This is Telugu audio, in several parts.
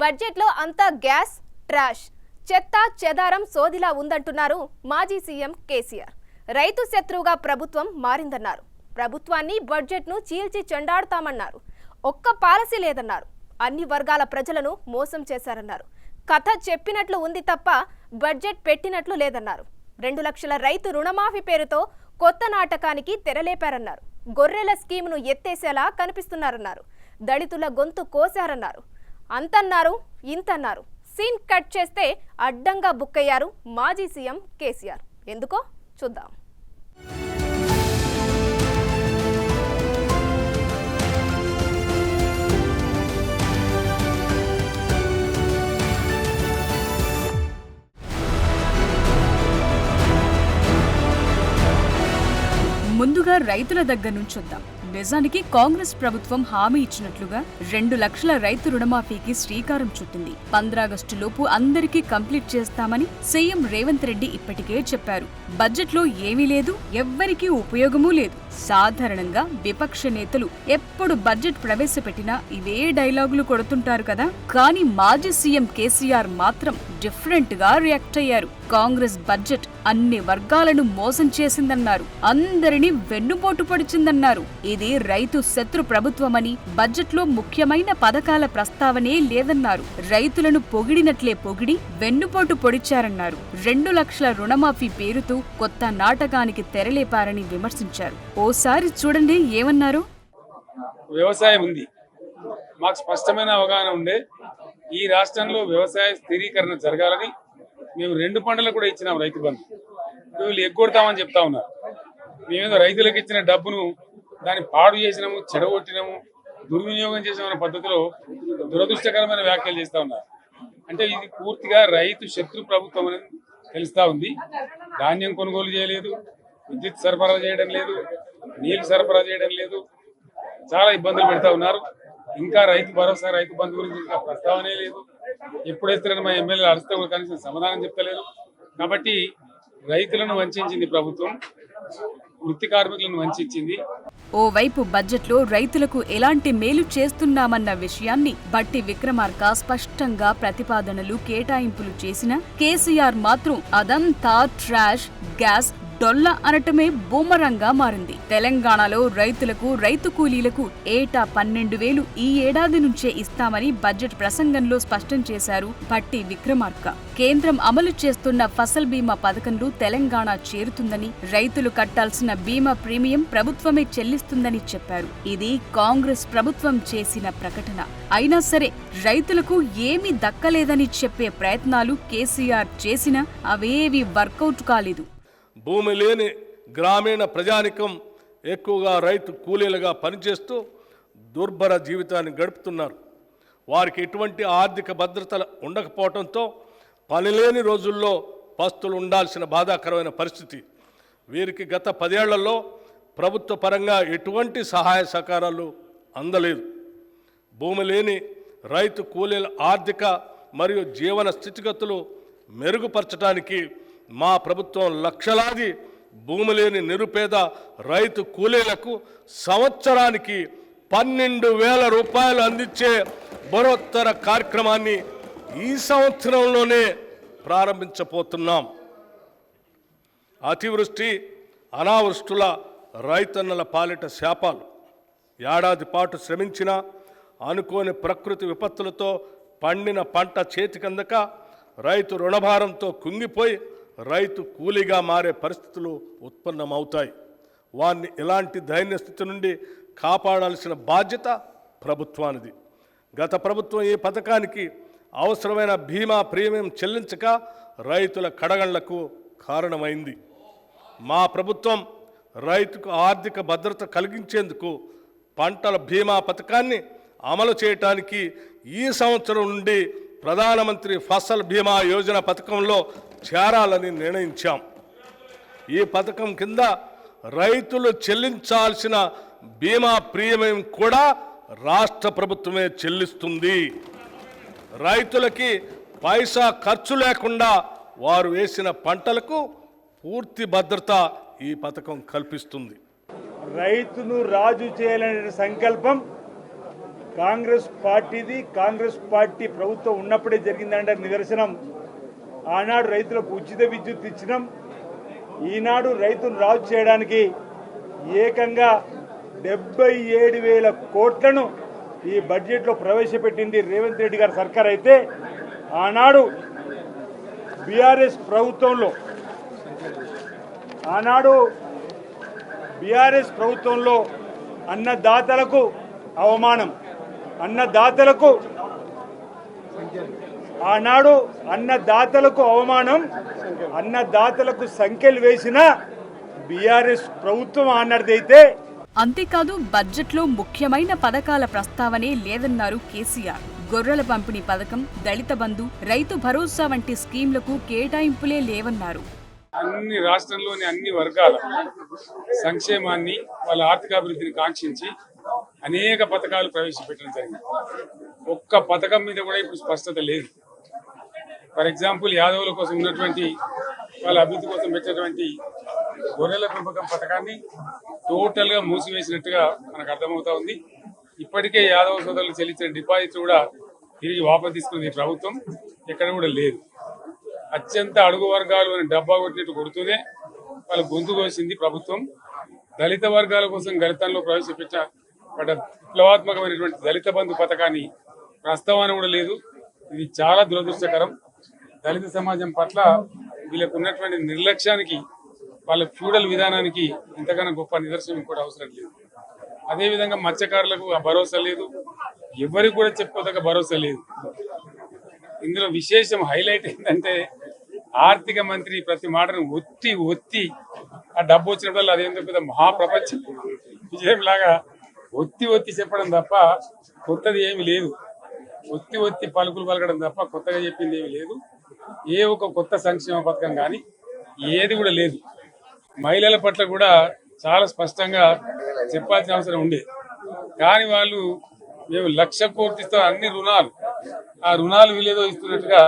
బడ్జెట్లో అంతా గ్యాస్ ట్రాష్, చెత్త చెదారం సోదిలా ఉందంటున్నారు మాజీ సీఎం కేసీఆర్. రైతు శత్రువుగా ప్రభుత్వం మారిందన్నారు. ప్రభుత్వాన్ని బడ్జెట్ను చీల్చి చెండాడుతామన్నారు. ఒక్క పాలసీ లేదన్నారు. అన్ని వర్గాల ప్రజలను మోసం చేశారన్నారు. కథ చెప్పినట్లు ఉంది తప్ప బడ్జెట్ పెట్టినట్లు లేదన్నారు. 2 లక్షల రైతు రుణమాఫీ పేరుతో కొత్త నాటకానికి తెరలేపారన్నారు. గొర్రెల స్కీమును ఎత్తేసేలా కనిపిస్తున్నారన్నారు. దళితుల గొంతు కోశారన్నారు. అంతన్నారు ఇంతన్నారు. సీన్ కట్ చేస్తే అడ్డంగా బుక్కయ్యారు మాజీ సీఎం కేసీఆర్. ఎందుకో చూద్దాం. ముందుగా రైతుల దగ్గర నుంచి వద్దాం. నిజానికి కాంగ్రెస్ ప్రభుత్వం హామీ ఇచ్చినట్లుగా 2 లక్షల రైతు రుణమాఫీకి శ్రీకారం చుట్టింది. 15 ఆగస్టు లోపు అందరికీ కంప్లీట్ చేస్తామని సీఎం రేవంత్ రెడ్డి ఇప్పటికే చెప్పారు. బడ్జెట్లో ఏమీ లేదు, ఎవ్వరికీ ఉపయోగమూ లేదు. సాధారణంగా విపక్ష నేతలు ఎప్పుడు బడ్జెట్ ప్రవేశపెట్టినా ఇవే డైలాగులు కొడుతుంటారు కదా. కానీ మాజీ సీఎం కేసీఆర్ మాత్రం డిఫరెంట్ గా రియాక్ట్ అయ్యారు. కాంగ్రెస్ బడ్జెట్ అన్ని వర్గాలను మోసం చేసిందన్నారు. అందరినీ వెన్నుపోటు పొడిచిందన్నారు. ఇది రైతు శత్రు ప్రభుత్వమని, బడ్జెట్లో ముఖ్యమైన పథకాల ప్రస్తావనే లేదన్నారు. రైతులను పొగిడినట్లే పొగిడి వెన్నుపోటు పొడిచారన్నారు. 2 లక్షల రుణమాఫీ పేరుతో కొత్త నాటకానికి తెరలేపారని విమర్శించారు. ఓసారి చూడండి ఏమన్నారు. వ్యవసాయం ఉంది, మాకు స్పష్టమైన అవగాహన ఉండే ఈ రాష్ట్రంలో వ్యవసాయ స్థిరీకరణ జరగాలని మేము 2 పంటలకు కూడా ఇచ్చినాం రైతు బంధు. వీళ్ళు ఎగ్గొడతామని చెప్తా ఉన్నారు. మేమేదో రైతులకు ఇచ్చిన డబ్బును దాన్ని పాడు చేసినాము, చెడగొట్టినాము, దుర్వినియోగం చేసామన్న పద్ధతిలో దురదృష్టకరమైన వ్యాఖ్యలు చేస్తూ ఉన్నారు. అంటే ఇది పూర్తిగా రైతు శత్రు ప్రభుత్వం అనేది తెలుస్తూ ఉంది. ధాన్యం కొనుగోలు చేయలేదు, విద్యుత్ సరఫరా చేయడం లేదు, నీళ్లు సరఫరా చేయడం లేదు, చాలా ఇబ్బందులు పెడతా ఉన్నారు. ఇంకా రైతు భరోసా, రైతు బంధు గురించి ఇంకా ప్రస్తావనే లేదు. ఎప్పుడేస్తారని మా ఎమ్మెల్యేలు అడిగితే కూడా కనీసం సమాధానం చెప్తలేరు. కాబట్టి రైతులను వంచింది ప్రభుత్వం, వృత్తి కార్మికులను వంచింది. ఓవైపు బడ్జెట్లో రైతులకు ఎలాంటి మేలు చేస్తున్నామన్న విషయాన్ని బట్టి విక్రమార్క స్పష్టంగా ప్రతిపాదనలు, కేటాయింపులు చేసిన కేసీఆర్ మాత్రం అదంతా ట్రాష్, గ్యాస్, డొల్ల అనటమే బూమరంగా మారింది. తెలంగాణలో రైతులకు, రైతు కూలీలకు ఏటా 12,000 ఈ ఏడాది నుంచే ఇస్తామని బడ్జెట్ ప్రసంగంలో స్పష్టం చేశారు భట్టి విక్రమార్క. కేంద్రం అమలు చేస్తున్న ఫసల్ బీమా పథకంలో తెలంగాణ చేరుతుందని, రైతులు కట్టాల్సిన బీమా ప్రీమియం ప్రభుత్వమే చెల్లిస్తుందని చెప్పారు. ఇది కాంగ్రెస్ ప్రభుత్వం చేసిన ప్రకటన. అయినా సరే రైతులకు ఏమీ దక్కలేదని చెప్పే ప్రయత్నాలు కేసీఆర్ చేసినా అవేవి వర్కౌట్ కాలేదు. భూమి లేని గ్రామీణ ప్రజానికం ఎక్కువగా రైతు కూలీలుగా పనిచేస్తూ దుర్భర జీవితాన్ని గడుపుతున్నారు. వారికి ఎటువంటి ఆర్థిక భద్రత ఉండకపోవడంతో పనిలేని రోజుల్లో పస్తులు ఉండాల్సిన బాధాకరమైన పరిస్థితి. వీరికి గత 10 ఏళ్లలో ప్రభుత్వ పరంగా ఎటువంటి సహాయ సహకారాలు అందలేదు. భూమి లేని రైతు కూలీల ఆర్థిక మరియు జీవన స్థితిగతులు మెరుగుపరచడానికి మా ప్రభుత్వం లక్షలాది భూమి లేని నిరుపేద రైతు కూలీలకు సంవత్సరానికి 12,000 రూపాయలు అందించే బరోత్తర కార్యక్రమాన్ని ఈ సంవత్సరంలోనే ప్రారంభించబోతున్నాం. అతివృష్టి, అనావృష్టుల రైతన్నల పాలిట శాపాలు. ఏడాది పాటు శ్రమించిన అనుకోని ప్రకృతి విపత్తులతో పండిన పంట చేతికందక రైతు రుణభారంతో కుంగిపోయి రైతు కూలీగా మారే పరిస్థితులు ఉత్పన్నమవుతాయి. వారిని ఇలాంటి దైన్య స్థితి నుండి కాపాడాల్సిన బాధ్యత ప్రభుత్వానిది. గత ప్రభుత్వం ఈ పథకానికి అవసరమైన బీమా ప్రీమియం చెల్లించక రైతుల కడగళ్లకు కారణమైంది. మా ప్రభుత్వం రైతుకు ఆర్థిక భద్రత కలిగించేందుకు పంటల బీమా పథకాన్ని అమలు చేయటానికి ఈ సంవత్సరం నుండి ప్రధానమంత్రి ఫసల్ బీమా యోజన పథకంలో చేరాలని నిర్ణయించాం. ఈ పథకం కింద రైతులు చెల్లించాల్సిన బీమా ప్రీమియం కూడా రాష్ట్ర ప్రభుత్వమే చెల్లిస్తుంది. రైతులకి పైసా ఖర్చు లేకుండా వారు వేసిన పంటలకు పూర్తి భద్రత ఈ పథకం కల్పిస్తుంది. రైతును రాజు చేయాలనే సంకల్పం కాంగ్రెస్ పార్టీది, కాంగ్రెస్ పార్టీ ప్రభుత్వం ఉన్నప్పుడే జరిగిందంటే నిదర్శనం. ఆనాడు రైతులకు ఉచిత విద్యుత్ ఇచ్చినాం. ఈనాడు రైతును రాజు చేయడానికి ఏకంగా 77,000 కోట్లను ఈ బడ్జెట్లో ప్రవేశపెట్టింది రేవంత్ రెడ్డి గారి సర్కార్. అయితే ఆనాడు బీఆర్ఎస్ ప్రభుత్వంలో అన్నదాతలకు అవమానం, అన్నదాతలకు సంఖ్యలు వేసిన బీఆర్ఎస్ ప్రభుత్వం ఆనాడిదైతే. అంతేకాదు బడ్జెట్లో ముఖ్యమైన పథకాల ప్రస్తావనే లేదన్నారు కేసీఆర్. గొర్రెల పంపిణీ పథకం, దళిత బంధు, రైతు భరోసా వంటి స్కీంలకు కేటాయింపులే లేవన్నారు. అన్ని రాష్ట్రంలోని అన్ని వర్గాల సంక్షేమాన్ని, వాళ్ళ ఆర్థికాభివృద్ధిని కాంక్షించి అనేక పథకాలు ప్రవేశపెట్టడం జరిగింది. ఒక్క పథకం మీద కూడా ఇప్పుడు స్పష్టత లేదు. ఫర్ ఎగ్జాంపుల్, యాదవుల కోసం ఉన్నటువంటి వాళ్ళ అభివృద్ధి కోసం పెట్టినటువంటి గొర్రెల పెంపకం పథకాన్ని టోటల్ గా మూసివేసినట్టుగా మనకు అర్థమవుతా ఉంది. ఇప్పటికే యాదవ సోదరులు చెల్లించిన డిపాజిట్ కూడా తిరిగి వాపసు తీసుకున్నది ప్రభుత్వం, ఎక్కడ కూడా లేదు. అత్యంత అడుగు వర్గాలు అని డబ్బా కొట్టినట్టు కొడుతూనే వాళ్ళ గొంతు కోసింది ప్రభుత్వం. దళిత వర్గాల కోసం గణితంలో ప్రవేశపెట్టిన విప్లవాత్మకమైనటువంటి దళిత బంధు పథకాన్ని ప్రస్తావన కూడా లేదు. ఇది చాలా దురదృష్టకరం. దళిత సమాజం పట్ల వీళ్ళకు ఉన్నటువంటి నిర్లక్ష్యానికి, వాళ్ళ ఫ్యూడల్ విధానానికి ఇంతకన్నా గొప్ప నిదర్శనం కూడా అవసరం లేదు. అదేవిధంగా మత్స్యకారులకు ఆ భరోసా లేదు, ఎవరికి కూడా చెప్పుకోదగ్గ భరోసా లేదు. ఇందులో విశేషం హైలైట్ ఏంటంటే, ఆర్థిక మంత్రి ప్రతి మాటను ఒత్తి ఆ డబ్బు వచ్చినప్పుడు అదేంటో పెద్ద మహాప్రపంచ విజయం లాగా ఒత్తి చెప్పడం తప్ప కొత్తది ఏమి లేదు. ఒత్తి పలుకులు పలకడం తప్ప కొత్తగా చెప్పింది ఏమి లేదు. ఏ ఒక కొత్త సంక్షేమ పథకం కానీ ఏది కూడా లేదు. మహిళల పట్ల కూడా చాలా స్పష్టంగా చెప్పాల్సిన అవసరం ఉండే. కానీ వాళ్ళు మేము 1,00,000 కోట్లు ఇస్తాం, అన్ని రుణాలు, ఆ రుణాలు వీలేదో ఇస్తున్నట్టుగా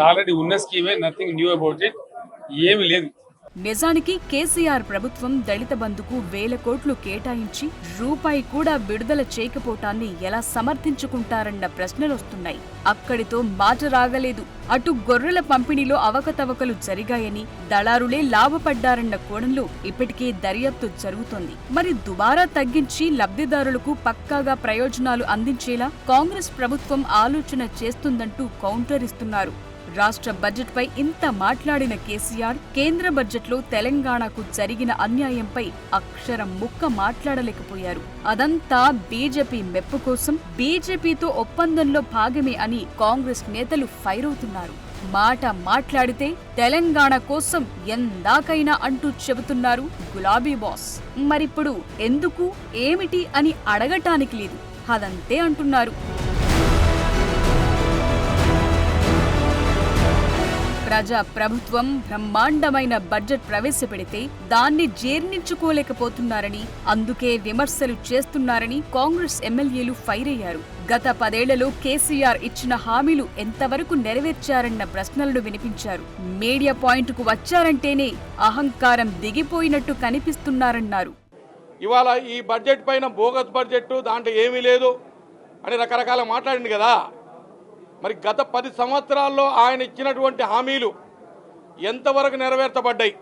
ఆల్రెడీ ఉన్న స్కీమే, నథింగ్ న్యూ అబౌట్ ఇట్, ఏమి లేదు. నిజానికి కేసీఆర్ ప్రభుత్వం దళిత బంధుకు 1,000 కోట్లు కేటాయించి రూపాయి కూడా విడుదల చేయకపోవటాన్ని ఎలా సమర్థించుకుంటారన్న ప్రశ్నలొస్తున్నాయి. అక్కడితో మాట రాగలేదు. అటు గొర్రెల పంపిణీలో అవకతవకలు జరిగాయని, దళారులే లాభపడ్డారన్న కోణంలో ఇప్పటికే దర్యాప్తు జరుగుతోంది. మరి దుబారా తగ్గించి లబ్ధిదారులకు పక్కాగా ప్రయోజనాలు అందించేలా కాంగ్రెస్ ప్రభుత్వం ఆలోచన చేస్తుందంటూ కౌంటర్ ఇస్తున్నారు. రాష్ట్ర బడ్జెట్ పై ఇంత మాట్లాడిన కేసీఆర్ కేంద్ర బడ్జెట్లో తెలంగాణకు జరిగిన అన్యాయంపై అక్షరం ముక్క మాట్లాడలేకపోయారు. అదంతా బీజేపీ మెప్పు కోసం, బీజేపీతో ఒప్పందంలో భాగమే అని కాంగ్రెస్ నేతలు ఫైర్ అవుతున్నారు. మాట్లాడితే తెలంగాణ కోసం ఎందాకైనా అంటూ చెబుతున్నారు గులాబీ బాస్. మరిప్పుడు ఎందుకు, ఏమిటి అని అడగటానికి లేదు, అదంతే అంటున్నారు. ప్రజా ప్రభుత్వం బ్రహ్మాండమైన బడ్జెట్ ప్రవేశపెడితే దాన్ని జీర్ణించుకోలేకపోతున్నారని, అందుకే విమర్శలు చేస్తున్నారని కాంగ్రెస్ ఎమ్మెల్యేలు ఫైర్ అయ్యారు. గత 10 ఏళ్లలో కేసీఆర్ ఇచ్చిన హామీలు ఎంతవరకు నెరవేర్చారన్న ప్రశ్నలను వినిపించారు. మీడియా పాయింట్కు వచ్చారంటేనే అహంకారం దిగిపోయినట్టు కనిపిస్తున్నారన్నారు. ఇవాళ ఈ బడ్జెట్ పైన బోగస్ బడ్జెట్, దాంట్లో ఏమీ లేదు అని రకరకాల మాట్లాడింది కదా. మరి గత 10 సంవత్సరాల్లో ఆయన ఇచ్చినటువంటి హామీలు ఎంతవరకు నెరవేర్చబడ్డాయి,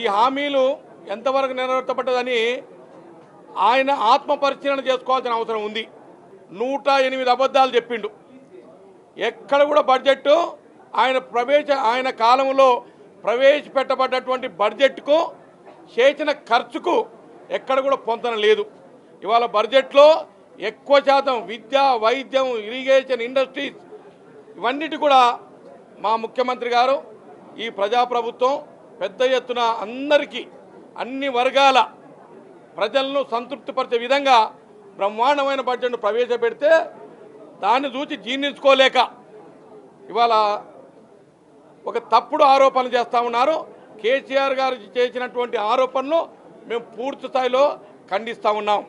ఈ హామీలు ఎంతవరకు నెరవేర్చబడ్డదని ఆయన ఆత్మపరిశీలన చేసుకోవాల్సిన అవసరం ఉంది. 108 అబద్ధాలు చెప్పిండు. ఎక్కడ కూడా బడ్జెట్ ఆయన కాలంలో ప్రవేశపెట్టబడ్డటువంటి బడ్జెట్కు చేసిన ఖర్చుకు ఎక్కడ కూడా పొంతన లేదు. ఇవాళ బడ్జెట్లో ఎక్కువ శాతం విద్య, వైద్యం, ఇరిగేషన్, ఇండస్ట్రీస్ ఇవన్నిటి కూడా మా ముఖ్యమంత్రి గారు, ఈ ప్రజాప్రభుత్వం పెద్ద ఎత్తున అందరికీ, అన్ని వర్గాల ప్రజలను సంతృప్తిపరిచే విధంగా బ్రహ్మాండమైన బడ్జెట్ను ప్రవేశపెడితే దాన్ని చూసి జీర్ణించుకోలేక ఇవాళ ఒక తప్పుడు ఆరోపణలు చేస్తూ ఉన్నారు. కేసీఆర్ గారు చేసినటువంటి ఆరోపణలు మేము పూర్తి స్థాయిలో ఖండిస్తూ ఉన్నాం.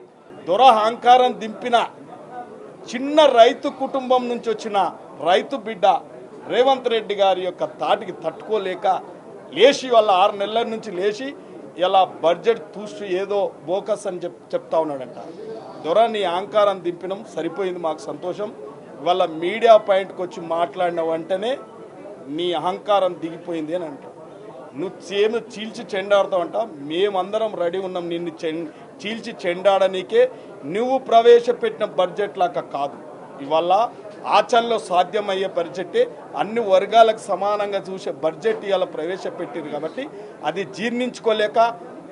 దురహంకారం దింపిన చిన్న రైతు కుటుంబం నుంచి వచ్చిన రైతు బిడ్డ రేవంత్ రెడ్డి గారి యొక్క తాటికి తట్టుకోలేక లేచి వాళ్ళ 6 నెలల నుంచి లేచి ఇలా బడ్జెట్ చూసి ఏదో బోకస్ అని చెప్తా ఉన్నాడంట. దొర నీ అహంకారం దింపినాం, సరిపోయింది, మాకు సంతోషం. ఇవాళ మీడియా పాయింట్కి వచ్చి మాట్లాడిన వెంటనే నీ అహంకారం దిగిపోయింది అని అంటావు. నువ్వు చీల్చి చెండాడుతావంట. మేమందరం రెడీ ఉన్నాం నిన్ను చీల్చి చెండాడనీకే. నువ్వు ప్రవేశపెట్టిన బడ్జెట్ లాగా కాదు, ఇవాళ ఆచరణలో సాధ్యమయ్యే బడ్జెట్టే, అన్ని వర్గాలకు సమానంగా చూసే బడ్జెట్ ఇవాళ ప్రవేశపెట్టారు. కాబట్టి అది జీర్ణించుకోలేక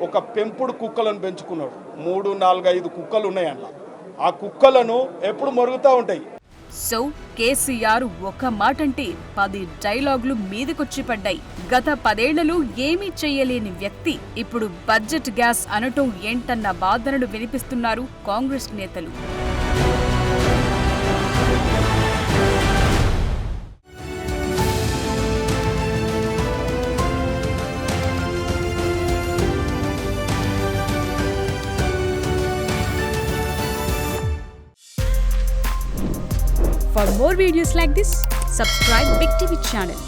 ఒక పెంపుడు కుక్కలను పెంచుకున్నాడు. 3, 4, 5 కుక్కలు ఉన్నాయన్న. ఆ కుక్కలను ఎప్పుడు మరుగుతూ ఉంటాయి. సో కేసీఆర్ ఒక మాటంటే 10 డైలాగులు మీదకొచ్చి పడ్డాయి. గత 10 ఏళ్లలో ఏమీ చెయ్యలేని వ్యక్తి ఇప్పుడు బడ్జెట్ గ్యాస్ అనటం ఏంటన్న వాదనలు వినిపిస్తున్నారు కాంగ్రెస్ నేతలు. For more videos like this, subscribe Big TV channel.